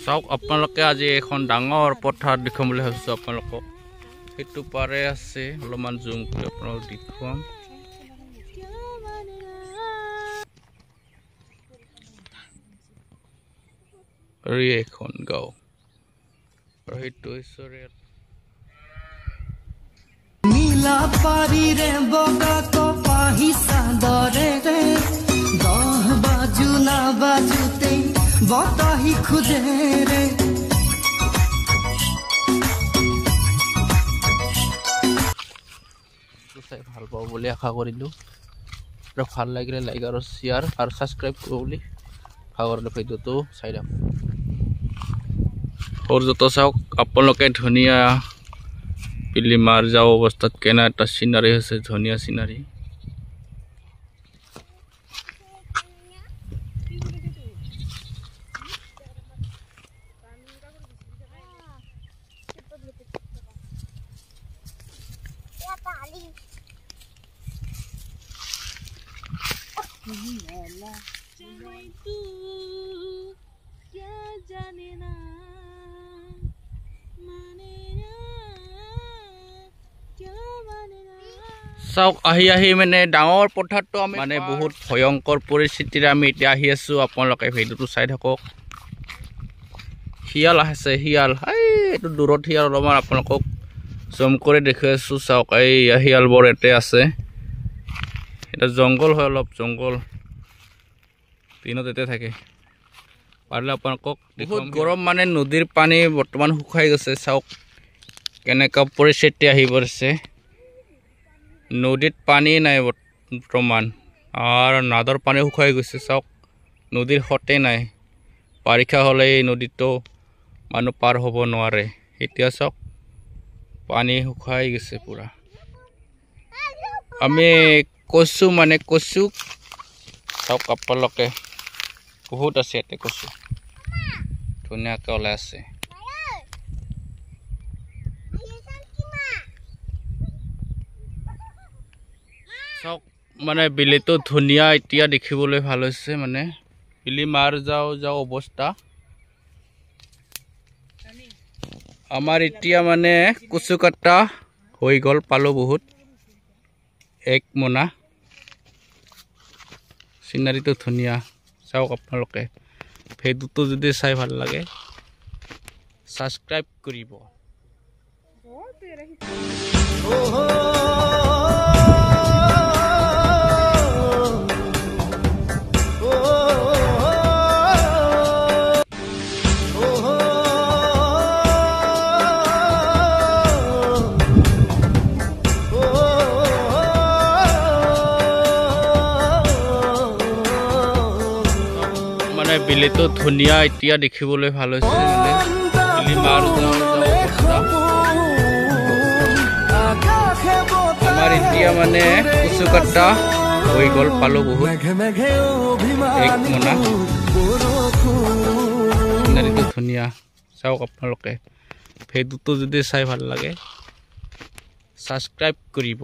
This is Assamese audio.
চাওক আপোনালোকে আজি এখন ডাঙৰ পথাৰ দেখাম বুলি ভাবিছো আপোনালোকক সেইটো পাৰে আছে অলপমান জুম কৰি আপোনালোকক দেখুৱাম আৰু এখন গাঁও আৰু সেইটো ঈশ্বৰে নীলা পাৰি ৰে বগা কপাহি সাদৰে ৰে 10 বাজু না বাজুতে বতাহি খুজে ৰে চাই ভাল পাব বুলি আশা কৰিলো আৰু ভাল লাগিলে লাইক আৰু শেয়াৰ আৰু সাবস্ক্ৰাইব কৰিব বুলি আশা কৰিলো ভিডিওটো চাই দিয়ক সূৰ্যটো চাওক আপোনালোকে ধুনীয়া পিলি মাৰ যাও অৱস্থাত কেনা এটা সিনাৰী আছে ধুনীয়া সিনাৰী চাওক আহি মানে ডাঙৰ পথাৰটো আমি মানে বহুত ভয়ংকৰ পৰিস্থিতিৰে আমি এতিয়া আহি আছো আপোনালোকে ভিডিওটো চাই থাকক হিয়াল আছে হিয়াল এইটো দূৰত হিয়াল অলপমান আপোনালোকক জুম কৰি দেখুৱাই আছো চাওক এই হিয়াল বৰ এতে আছে এটা জংগল হয় অলপ জংগল দিনত এতে থাকে পাৰিলে আপোনালোকক বহুত গৰম মানে নদীৰ পানী বৰ্তমান শুকাই গৈছে চাওক কেনেকা পৰিস্থিতি আহি পৰিছে নদীত পানী নাই বৰ্তমান আৰু নাদৰ পানী শুকাই গৈছে চাওক নদীৰ হতে নাই বাৰিষা হ'লে এই নদীটো মানুহ পাৰ হ'ব নোৱাৰে এতিয়া চাওক পানী শুকাই গৈছে পুৰা আমি কচু মানে কচু চাওক আপোনালোকে বহুত আছে ইয়াতে কচু ধুনীয়াকৈ ওলাই আছে চাওক মানে বিলিটো ধুনীয়া এতিয়া দেখিবলৈ ভাল হৈছে মানে বিলি মাৰ যাও অৱস্থা আমাৰ এতিয়া মানে কচু কাটা হৈ গ'ল পালো বহুত এক মোনা সিনাৰীটো ধুনীয়া চাওক আপোনালোকে ভিডিওটো যদি চাই ভাল লাগে সাবস্ক্ৰাইব কৰিব বিলিটো ধুনীয়া এতিয়া দেখিবলৈ ভাল হৈছে বিলি মাৰ আমাৰ এতিয়া মানে কচু কাটা হৈ গ'ল পালো বহুত এক মোনা সিনাৰীটো ধুনীয়া চাওক আপোনালোকে ভিডিওটো যদি চাই ভাল লাগে সাবস্ক্ৰাইব কৰিব